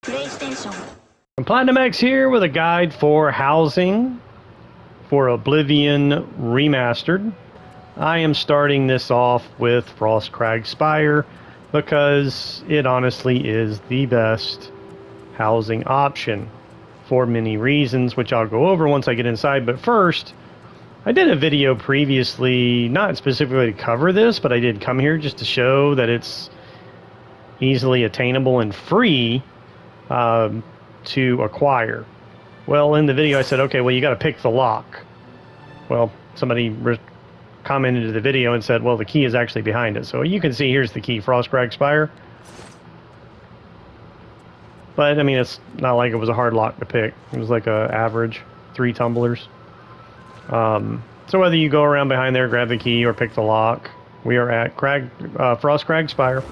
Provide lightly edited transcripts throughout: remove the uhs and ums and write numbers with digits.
I'm Platinum X here with a guide for housing for Oblivion Remastered. I am starting this off with Frostcrag Spire because it honestly is the best housing option for many reasons, which I'll go over once I get inside. But first, I did a video previously, not specifically to cover this, but I did come here just to show that it's easily attainable and free to acquire. Well, in the video I said, okay, well, you got to pick the lock. Well, somebody commented to the video and said, well, the key is actually behind it. So you can see here's the key, Frostcrag Spire. But I mean, it's not like it was a hard lock to pick. It was like a average 3 tumblers. So whether you go around behind there, grab the key, or pick the lock, we are at Frostcrag Spire.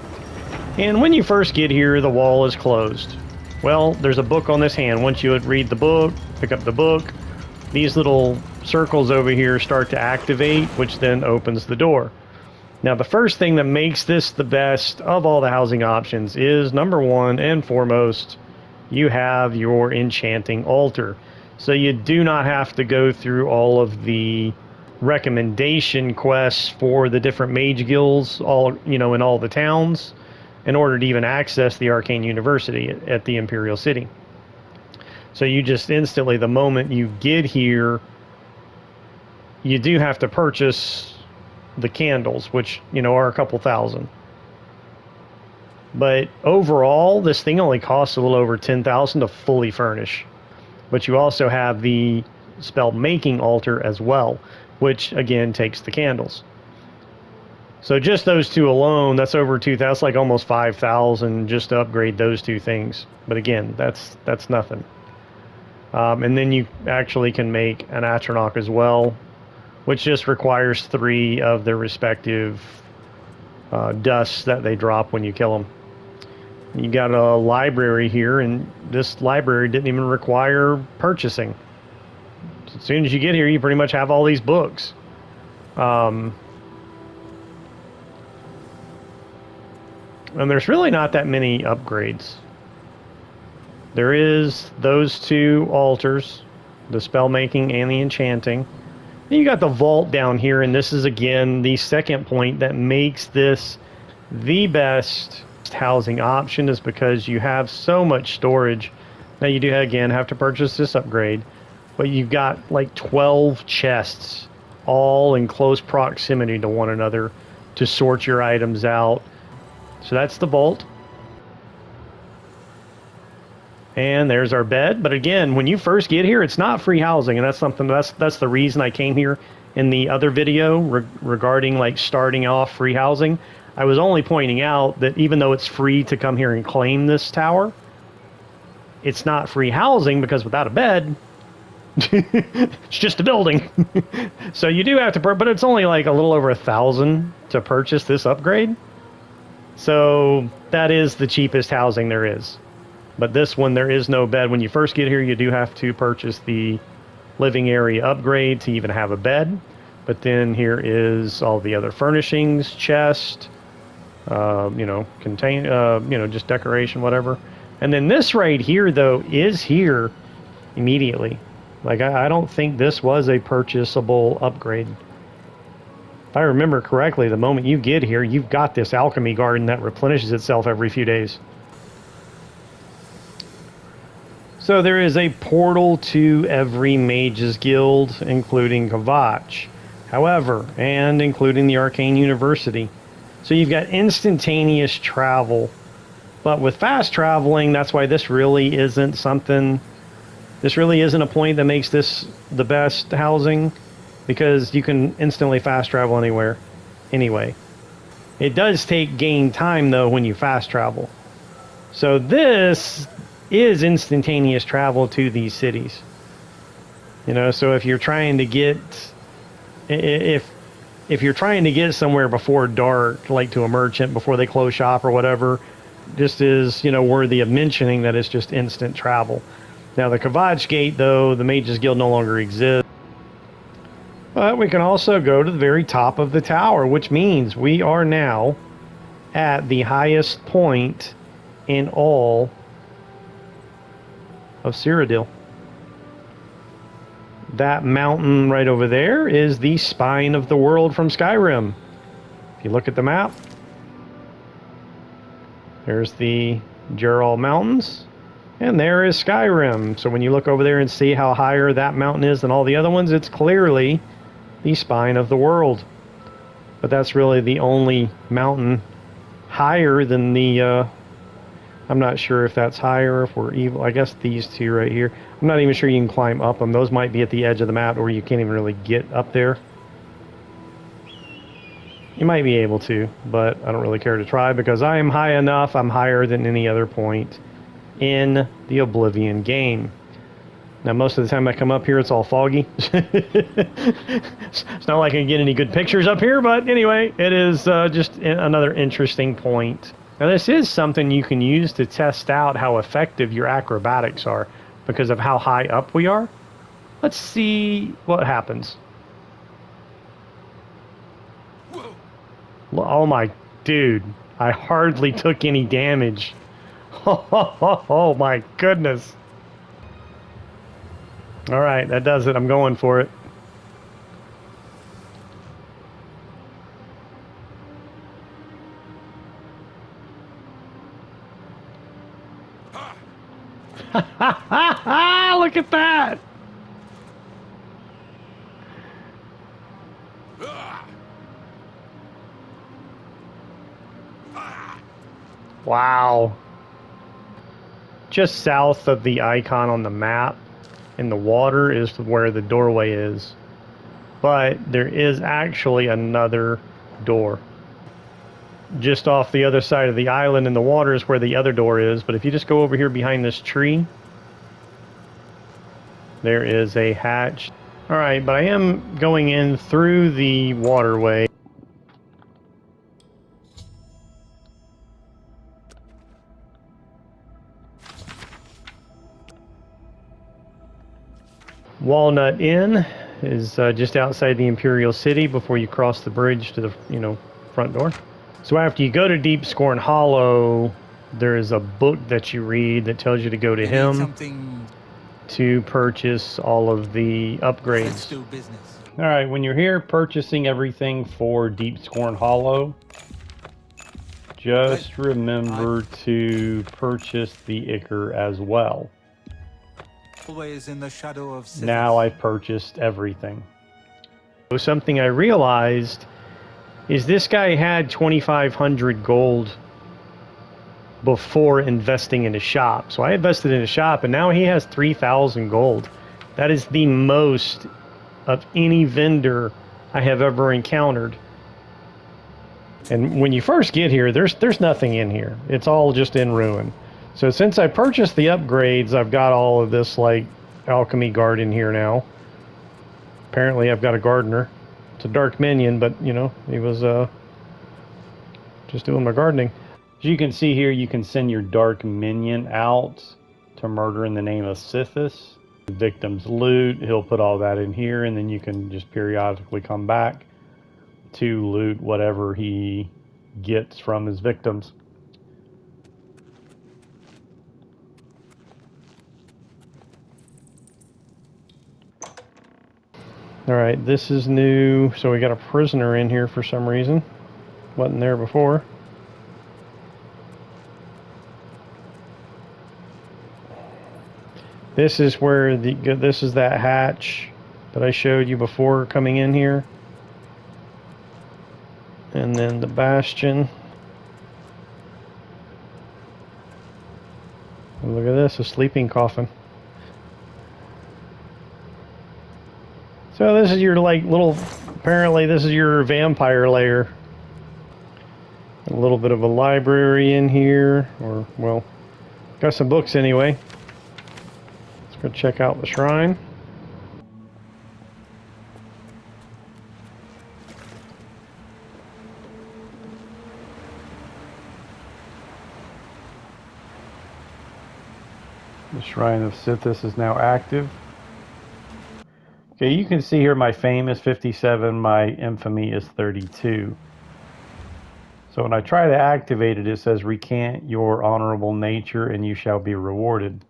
And when you first get here, the wall is closed. Well, there's a book on this hand. Once you read the book, pick up the book, these little circles over here start to activate, which then opens the door. Now, the first thing that makes this the best of all the housing options is, number one and foremost, you have your enchanting altar. So you do not have to go through all of the recommendation quests for the different mage guilds, in all the towns, in order to even access the Arcane University at the Imperial City. So you just instantly, the moment you get here, you do have to purchase the candles, which, are a couple thousand. But overall, this thing only costs a little over 10,000 to fully furnish. But you also have the spell making altar as well, which again takes the candles. So just those two alone, that's over 2,000. That's like almost 5,000 just to upgrade those two things. But again, that's nothing. And then you actually can make an Atronach as well, which just requires 3 of their respective dusts that they drop when you kill them. You got a library here, and this library didn't even require purchasing. As soon as you get here, you pretty much have all these books. And there's really not that many upgrades. There is those 2 altars, the spell making and the enchanting. And you got the vault down here, and this is again the second point that makes this the best housing option, is because you have so much storage. Now you do again have to purchase this upgrade, but you've got like 12 chests all in close proximity to one another to sort your items out. So that's the vault. And there's our bed. But again, when you first get here, it's not free housing. And that's something, that's the reason I came here in the other video regarding like starting off free housing. I was only pointing out that even though it's free to come here and claim this tower, it's not free housing because without a bed, it's just a building. So you do have to, but it's only like a little over 1,000 to purchase this upgrade. So that is the cheapest housing there is. But this one, there is no bed. When you first get here, you do have to purchase the living area upgrade to even have a bed. But then here is all the other furnishings, chest, just decoration, whatever. And then this right here, though, is here immediately. Like, I don't think this was a purchasable upgrade. If I remember correctly, the moment you get here, you've got this alchemy garden that replenishes itself every few days. So there is a portal to every Mage's Guild, including Kvatch. However, and including the Arcane University. So you've got instantaneous travel. But with fast traveling, that's why this really isn't something... This really isn't a point that makes this the best housing, because you can instantly fast travel anywhere, anyway. It does take gain time, though, when you fast travel. So this is instantaneous travel to these cities. So if you're trying to get... If you're trying to get somewhere before dark, like to a merchant, before they close shop or whatever, this is, worthy of mentioning that it's just instant travel. Now, the Kvatch Gate, though, the Mages Guild no longer exists. But we can also go to the very top of the tower, which means we are now at the highest point in all of Cyrodiil. That mountain right over there is the spine of the world from Skyrim. If you look at the map, there's the Geralt Mountains, and there is Skyrim. So when you look over there and see how higher that mountain is than all the other ones, it's clearly the spine of the world. But that's really the only mountain higher than the, I'm not sure if that's higher, if we're evil. I guess these two right here. I'm not even sure you can climb up them. Those might be at the edge of the map or you can't even really get up there. You might be able to, but I don't really care to try because I am high enough. I'm higher than any other point in the Oblivion game. Now, most of the time I come up here, it's all foggy. It's not like I can get any good pictures up here, but anyway, it is just another interesting point. Now, this is something you can use to test out how effective your acrobatics are because of how high up we are. Let's see what happens. Oh my, dude, I hardly took any damage. Oh my goodness. All right, that does it. I'm going for it. Look at that. Wow. Just south of the icon on the map in the water is where the doorway is. But there is actually another door. Just off the other side of the island in the water is where the other door is. But if you just go over here behind this tree, there is a hatch. Alright, but I am going in through the waterway. Walnut Inn is just outside the Imperial City before you cross the bridge to the, front door. So after you go to Deepscorn Hollow, there is a book that you read that tells you to go to him to purchase all of the upgrades. Let's do business. All right, when you're here purchasing everything for Deepscorn Hollow, just remember to purchase the Ichor as well. Always in the shadow of Now I've purchased everything. So something I realized is this guy had 2,500 gold before investing in a shop. So I invested in a shop and now he has 3,000 gold. That is the most of any vendor I have ever encountered. And when you first get here, there's nothing in here. It's all just in ruin. So since I purchased the upgrades, I've got all of this like alchemy garden here now. Apparently I've got a gardener. It's a dark minion, but he was just doing my gardening. As you can see here, you can send your dark minion out to murder in the name of Sithis. The victim's loot, he'll put all that in here, and then you can just periodically come back to loot whatever he gets from his victims. Alright, this is new, so we got a prisoner in here for some reason. Wasn't there before. This is where this is that hatch that I showed you before coming in here. And then the bastion. And look at this, a sleeping coffin. So this is your apparently this is your vampire lair. A little bit of a library in here, or well, got some books anyway. Let's go check out the shrine. The Shrine of Sithis is now active. Okay, you can see here my fame is 57, my infamy is 32. So when I try to activate it, it says recant your honorable nature and you shall be rewarded.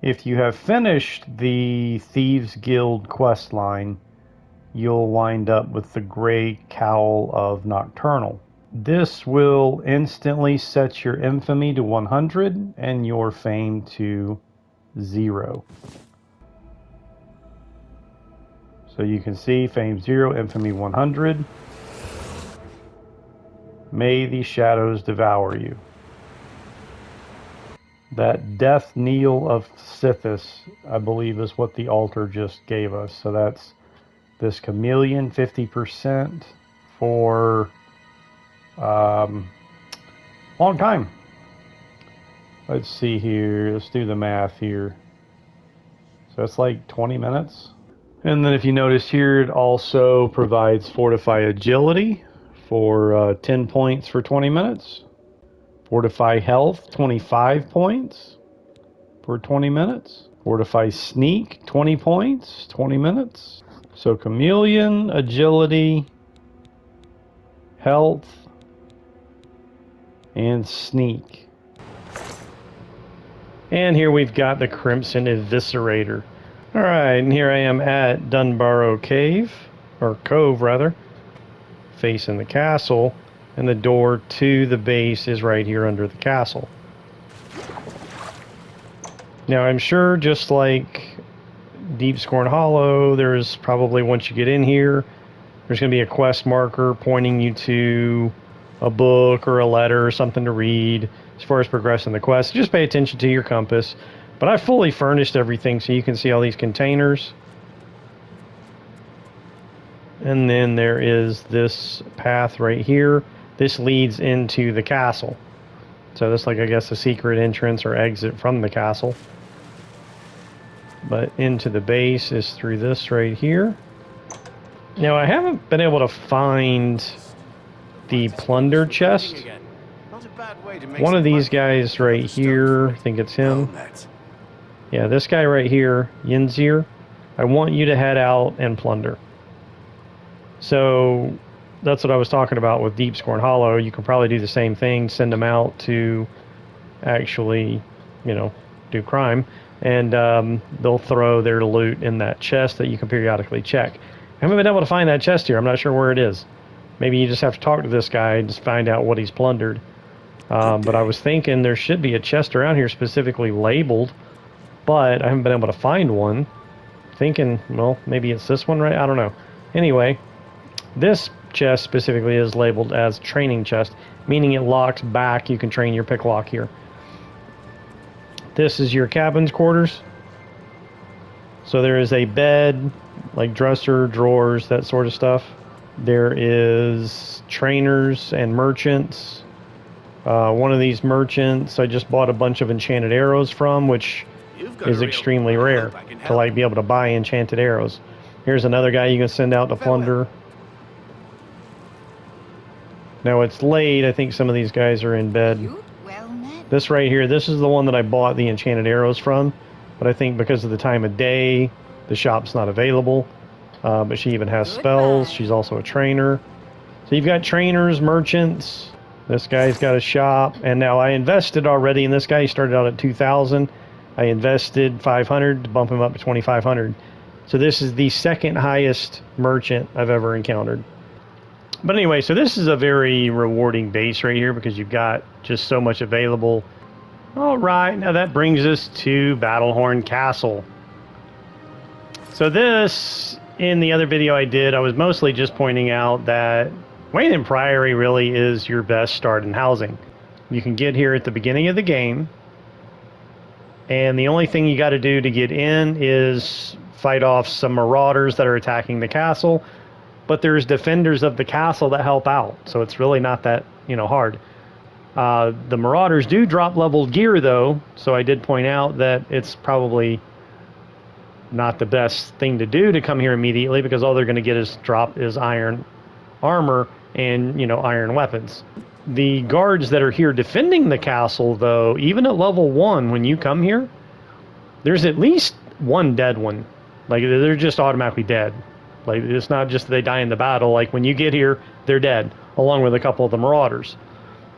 If you have finished the Thieves Guild quest line, you'll wind up with the Gray Cowl of Nocturnal. This will instantly set your infamy to 100 and your fame to 0. So you can see fame 0, infamy 100. May the shadows devour you. That death kneel of Sithis, I believe, is what the altar just gave us. So that's this chameleon, 50% for long time. Let's see here. Let's do the math here. So it's like 20 minutes. And then if you notice here, it also provides Fortify Agility for 10 points for 20 minutes. Fortify Health, 25 points for 20 minutes. Fortify Sneak, 20 points, 20 minutes. So Chameleon, Agility, Health, and Sneak. And here we've got the Crimson Eviscerator. Alright, and here I am at Dunbarrow Cave, or Cove rather, facing the castle, and the door to the base is right here under the castle. Now I'm sure, just like Deepscorn Hollow, there's probably, once you get in here, there's going to be a quest marker pointing you to a book or a letter or something to read as far as progressing the quest. Just pay attention to your compass. But I fully furnished everything so you can see all these containers. And then there is this path right here. This leads into the castle. So this, like, I guess a secret entrance or exit from the castle. But into the base is through this right here. Now I haven't been able to find the plunder chest. One of these guys right here, I think it's him. Yeah, this guy right here, Yinzir, I want you to head out and plunder. So that's what I was talking about with Deepscorn Hollow. You can probably do the same thing, send them out to actually, you know, do crime. And they'll throw their loot in that chest that you can periodically check. I haven't been able to find that chest here. I'm not sure where it is. Maybe you just have to talk to this guy and just find out what he's plundered. But I was thinking there should be a chest around here specifically labeled, but I haven't been able to find one. Thinking, well, maybe it's this one, right? I don't know. Anyway, this chest specifically is labeled as training chest, meaning it locks back. You can train your picklock here. This is your cabin's quarters. So there is a bed, like dresser, drawers, that sort of stuff. There is trainers and merchants. One of these merchants I just bought a bunch of enchanted arrows from, which is extremely rare to, like, be able to buy enchanted arrows. Here's another guy you can send out to plunder. Now it's late. I think some of these guys are in bed. This right here, this is the one that I bought the enchanted arrows from, but I think because of the time of day, the shop's not available. But she even has spells. She's also a trainer. So you've got trainers, merchants. This guy's got a shop. And now I invested already in this guy. He started out at 2,000. I invested 500 to bump him up to 2,500. So this is the second highest merchant I've ever encountered. But anyway, so this is a very rewarding base right here because you've got just so much available. All right, now that brings us to Battlehorn Castle. So this, in the other video I did, I was mostly just pointing out that Wayne Priory really is your best start in housing. You can get here at the beginning of the game, and the only thing you got to do to get in is fight off some marauders that are attacking the castle. But there's defenders of the castle that help out, so it's really not that, hard. The marauders do drop leveled gear, though, so I did point out that it's probably not the best thing to do to come here immediately, because all they're going to get is iron armor and, iron weapons. The guards that are here defending the castle, though, even at level 1, when you come here, there's at least one dead one. Like, they're just automatically dead. Like, it's not just they die in the battle. Like, when you get here, they're dead, along with a couple of the marauders.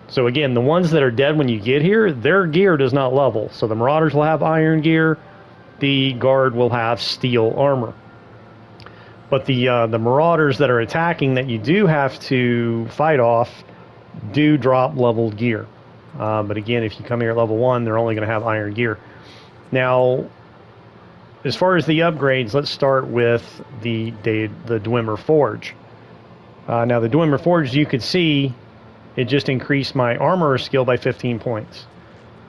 So again, the ones that are dead when you get here, their gear does not level. So the marauders will have iron gear, the guard will have steel armor. But the marauders that are attacking that you do have to fight off do drop leveled gear. But again, if you come here at level 1, they're only going to have iron gear. Now, as far as the upgrades, let's start with the Dwemer Forge. Now, the Dwemer Forge, you could see, it just increased my armorer skill by 15 points.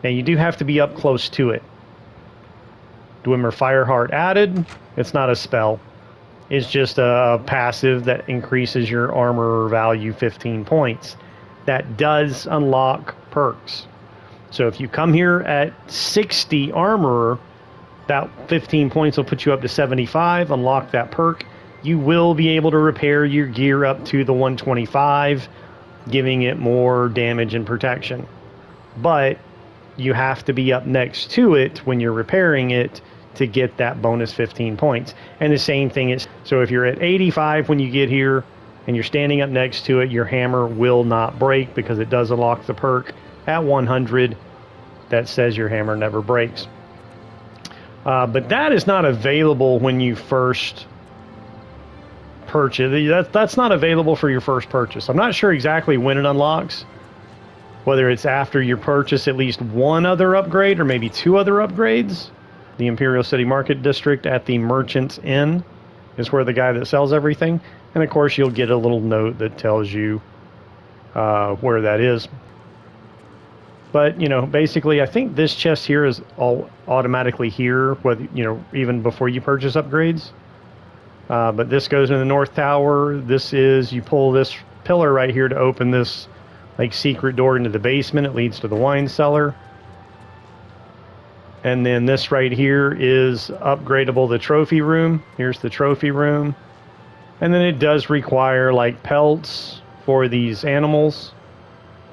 Now, you do have to be up close to it. Dwemer Fireheart added. It's not a spell. It's just a passive that increases your armor value 15 points. That does unlock perks. So if you come here at 60 armorer, that 15 points will put you up to 75, unlock that perk. You will be able to repair your gear up to the 125, giving it more damage and protection. But you have to be up next to it when you're repairing it to get that bonus 15 points. And the same thing is, so if you're at 85 when you get here and you're standing up next to it, your hammer will not break because it does unlock the perk at 100 that says your hammer never breaks. But that is not available when you first purchase. That's not available for your first purchase. I'm not sure exactly when it unlocks, whether it's after you purchase at least one other upgrade or maybe 2 other upgrades. The Imperial City Market District at the Merchant's Inn is where the guy that sells everything. And of course, you'll get a little note that tells you where that is. But, you know, basically, I think this chest here is all automatically here, whether, you know, even before you purchase upgrades. But this goes in the North Tower. This is, you pull this pillar right here to open this, like, secret door into the basement. It leads to the wine cellar. And then this right here is upgradable, the trophy room. Here's the trophy room. And then it does require, like, pelts for these animals.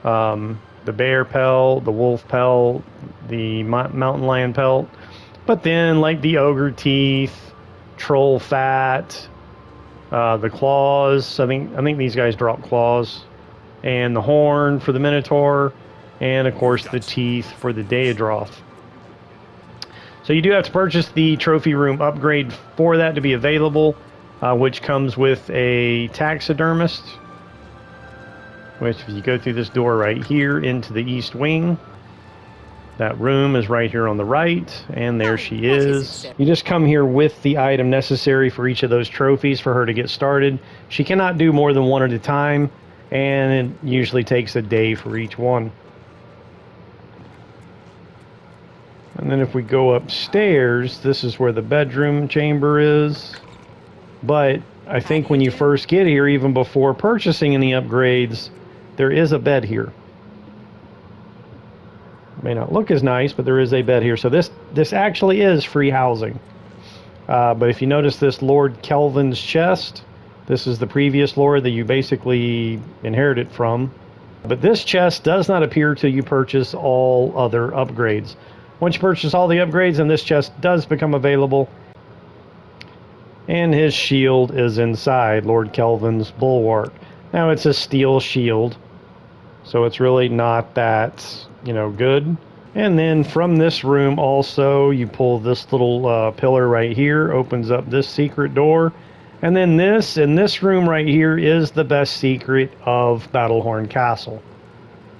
The bear pelt, the wolf pelt, the mountain lion pelt. But then, like, the ogre teeth, troll fat, the claws. I think these guys drop claws. And the horn for the minotaur. And, of course, the teeth for the Daedroth. So you do have to purchase the trophy room upgrade for that to be available, which comes with a taxidermist, which if you go through this door right here into the east wing, that room is right here on the right, and there she is. You just come here with the item necessary for each of those trophies for her to get started. She cannot do more than one at a time, and it usually takes a day for each one. And then if we go upstairs, this is where the bedroom chamber is. But I think when you first get here, even before purchasing any upgrades, there is a bed here. It may not look as nice, but there is a bed here. So this actually is free housing. But if you notice this Lord Kelvin's chest, this is the previous lord that you basically inherited from. But this chest does not appear till you purchase all other upgrades. Once you purchase all the upgrades, then this chest does become available. And his shield is inside Lord Kelvin's bulwark. Now, it's a steel shield, so it's really not that, you know, good. And then from this room also, you pull this little pillar right here, opens up this secret door. And then this, in this room right here, is the best secret of Battlehorn Castle.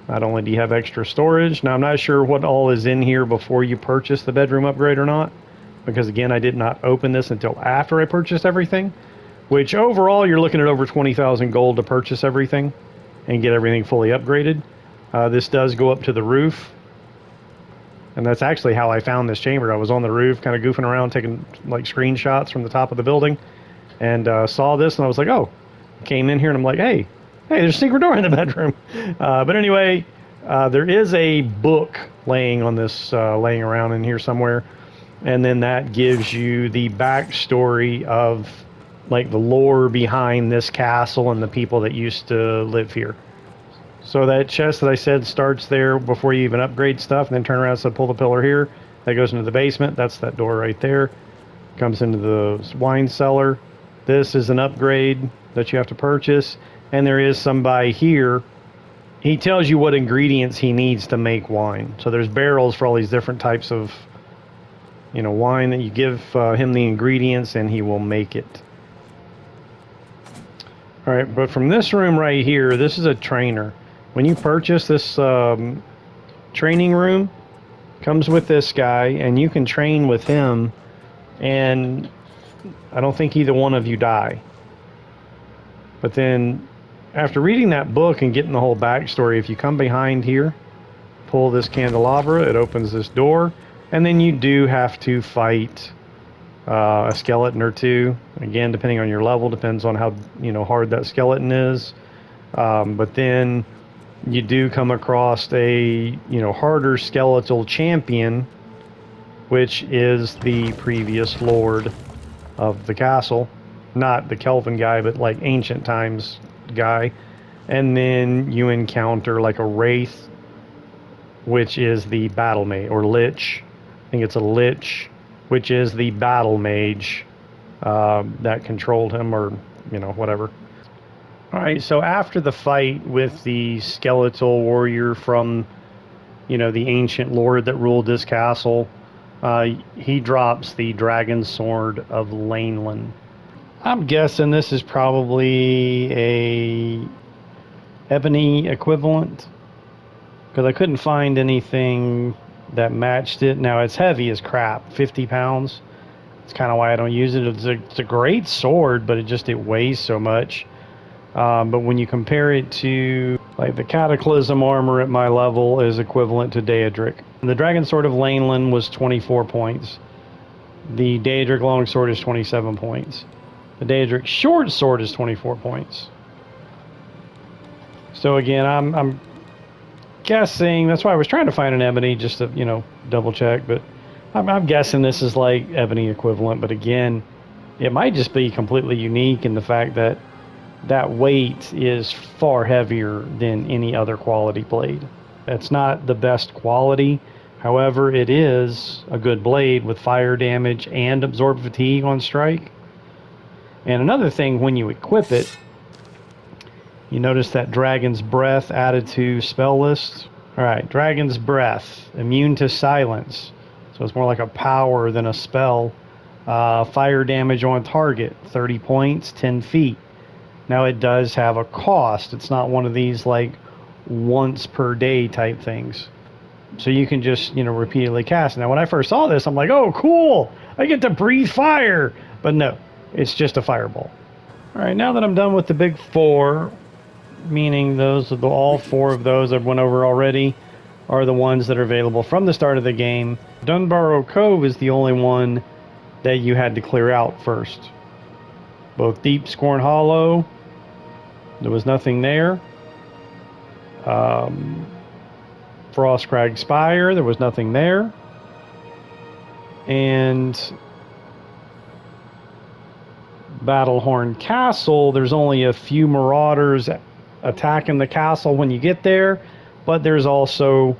Not only do you have extra storage, now I'm not sure what all is in here before you purchase the bedroom upgrade or not, because again, I did not open this until after I purchased everything, which overall you're looking at over 20,000 gold to purchase everything and get everything fully upgraded. This does go up to the roof, and that's actually how I found this chamber. I was on the roof kind of goofing around, taking like screenshots from the top of the building, and saw this, and I was like, oh, came in here and I'm like, hey, there's a secret door in the bedroom. But anyway, there is a book laying on this, laying around in here somewhere. And then that gives you the backstory of, like, the lore behind this castle and the people that used to live here. So that chest that I said starts there before you even upgrade stuff, and then turn around and pull the pillar here. That goes into the basement. That's that door right there. Comes into the wine cellar. This is an upgrade that you have to purchase. And there is somebody here. He tells you what ingredients he needs to make wine. So there's barrels for all these different types of wine that you give him the ingredients and he will make it. All right, but from this room right here, this is a trainer. When you purchase this training room, comes with this guy, and you can train with him, and I don't think either one of you die. But then, after reading that book and getting the whole backstory, if you come behind here, pull this candelabra, it opens this door, and then you do have to fight a skeleton or two. Again, depending on your level, depends on how hard that skeleton is. But then you do come across a harder skeletal champion, which is the previous lord of the castle, not the Kelvin guy, but like ancient times guy. And then you encounter like a wraith, which is the battle mage, or lich. I think it's a lich, which is the battle mage that controlled him, or whatever. All right, so after the fight with the skeletal warrior from, the ancient lord that ruled this castle, he drops the dragon sword of Laneland. I'm guessing this is probably a ebony equivalent, because I couldn't find anything that matched it. Now, it's heavy as crap, 50 pounds. It's kind of why I don't use it. It's a great sword, but it weighs so much. But when you compare it to like the Cataclysm armor at my level is equivalent to Daedric. The Dragon Sword of Laneland was 24 points. The Daedric Longsword is 27 points. The Daedric Short Sword is 24 points. So again, I'm guessing, that's why I was trying to find an ebony just to double check, but I'm guessing this is like ebony equivalent. But again, it might just be completely unique in the fact that weight is far heavier than any other quality blade. It's not the best quality, however, it is a good blade with fire damage and absorb fatigue on strike. And another thing, when you equip it, you notice that Dragon's Breath added to spell list. Alright, Dragon's Breath, immune to silence, so it's more like a power than a spell. Fire damage on target, 30 points, 10 feet. Now, it does have a cost. It's not one of these like once per day type things. So you can just, repeatedly cast. Now, when I first saw this, I'm like, oh, cool, I get to breathe fire. But no, it's just a fireball. All right, now that I'm done with the big four, meaning those are all four of those I've went over already, are the ones that are available from the start of the game. Dunbarrow Cove is the only one that you had to clear out first. Both Deep Scorn Hollow, there was nothing there. Frostcrag Spire, there was nothing there. And Battlehorn Castle, there's only a few marauders attacking the castle when you get there, but there's also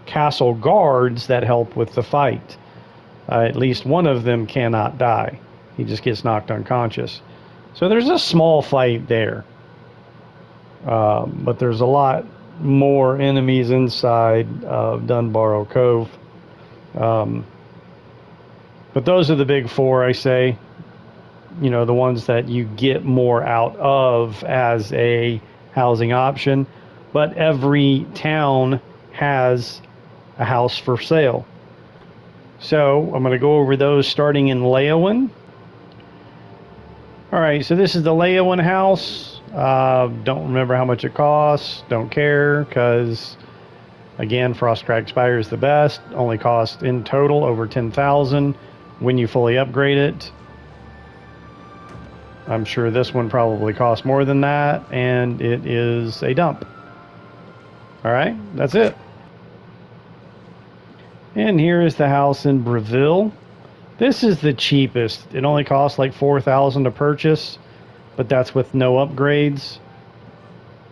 castle guards that help with the fight. At least one of them cannot die. He just gets knocked unconscious. So there's a small fight there. But there's a lot more enemies inside of Dunbarrow Cove. But those are the big four, I say. The ones that you get more out of as a housing option. But every town has a house for sale. So I'm going to go over those starting in Leyawan. Alright, so this is the Leyawan house. Don't remember how much it costs. Don't care, because again, Frostcrag Spire is the best. Only cost in total over 10,000 when you fully upgrade it. I'm sure this one probably costs more than that, and it is a dump. Alright, that's it. And here is the house in Breville. This is the cheapest. It only costs like 4,000 to purchase, but that's with no upgrades.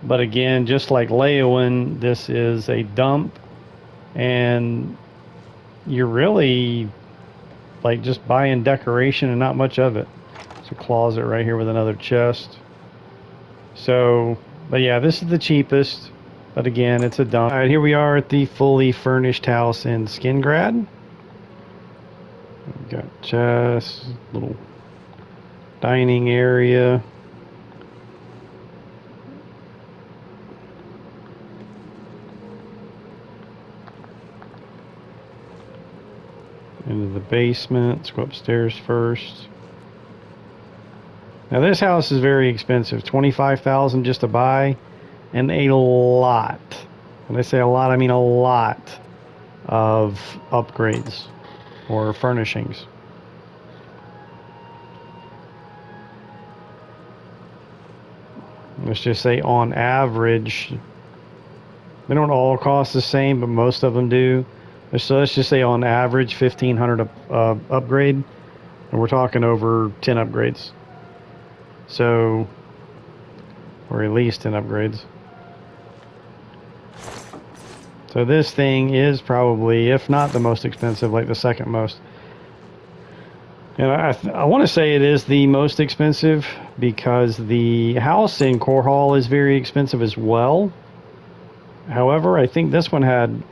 But again, just like Leyawan, this is a dump, and you're really like just buying decoration and not much of it. There's a closet right here with another chest. So, but yeah, this is the cheapest, but again, it's a dump. All right, here we are at the fully furnished house in Skingrad. We've got chests, little dining area. Into the basement. Let's go upstairs first. Now this house is very expensive. $25,000 just to buy, and a lot. When I say a lot, I mean a lot of upgrades or furnishings. Let's just say on average, they don't all cost the same, but most of them do. So let's just say on average 1,500 upgrade, and we're talking over 10 upgrades. So, or at least 10 upgrades. So this thing is probably, if not the most expensive, like the second most. And I want to say it is the most expensive because the house in Core Hall is very expensive as well. However, I think this one had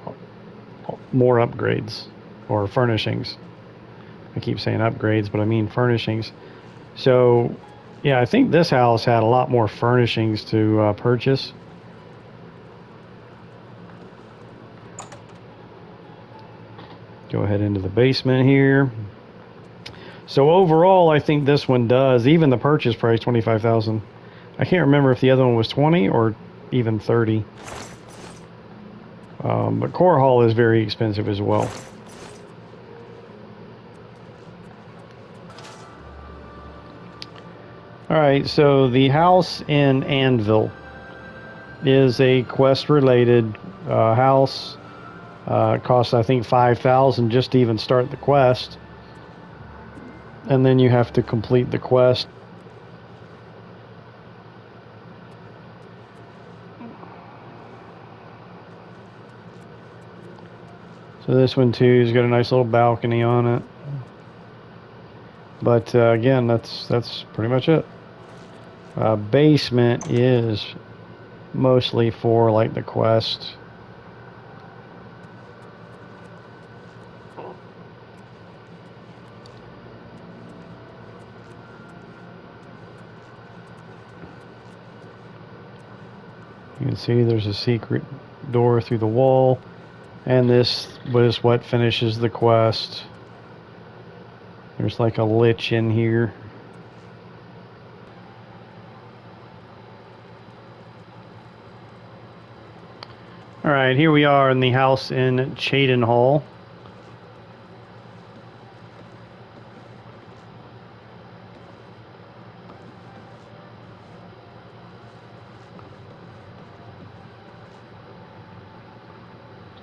more upgrades or furnishings. I keep saying upgrades, but I mean furnishings. So, yeah, I think this house had a lot more furnishings to purchase. Go ahead into the basement here. So overall, I think this one does, even the purchase price, $25,000. I can't remember if the other one was 20 or even 30. But Core Hall is very expensive as well. Alright, so the house in Anvil is a quest-related house. It costs, I think, $5,000 just to even start the quest. And then you have to complete the quest. So this one too has got a nice little balcony on it. But again, that's pretty much it. Basement is mostly for like the quest. You can see there's a secret door through the wall, and this was what finishes the quest. There's like a lich in here. Alright, here we are in the house in Cheydinhal.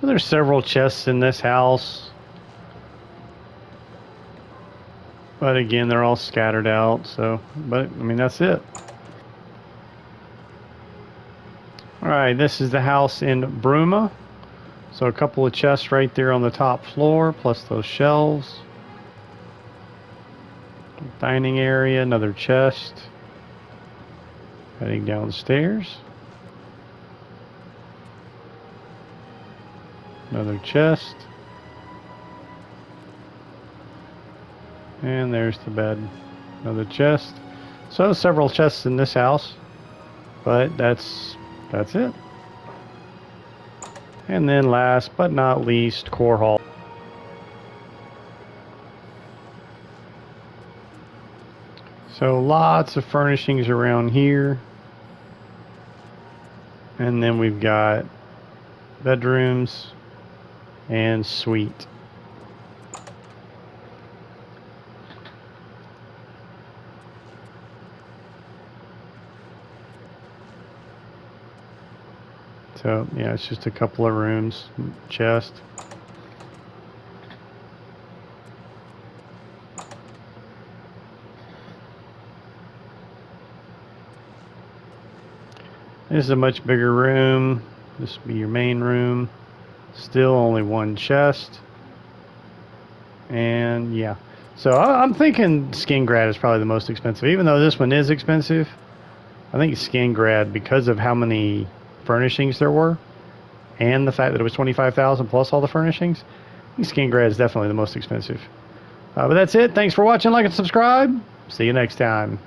So there's several chests in this house. But again, they're all scattered out, so, but, I mean, that's it. Alright, this is the house in Bruma. So a couple of chests right there on the top floor, plus those shelves. Dining area, another chest. Heading downstairs. Another chest. And there's the bed. Another chest. So several chests in this house. But that's it. And then last but not least, Core Hall. So lots of furnishings around here. And then we've got bedrooms and suite. So yeah, it's just a couple of rooms, chest. This is a much bigger room. This will be your main room. Still only one chest. And yeah. So I'm thinking Skingrad is probably the most expensive. Even though this one is expensive, I think Skingrad, because of how many furnishings there were, and the fact that it was 25,000 plus all the furnishings, I think Skingrad is definitely the most expensive. But that's it. Thanks for watching. Like and subscribe. See you next time.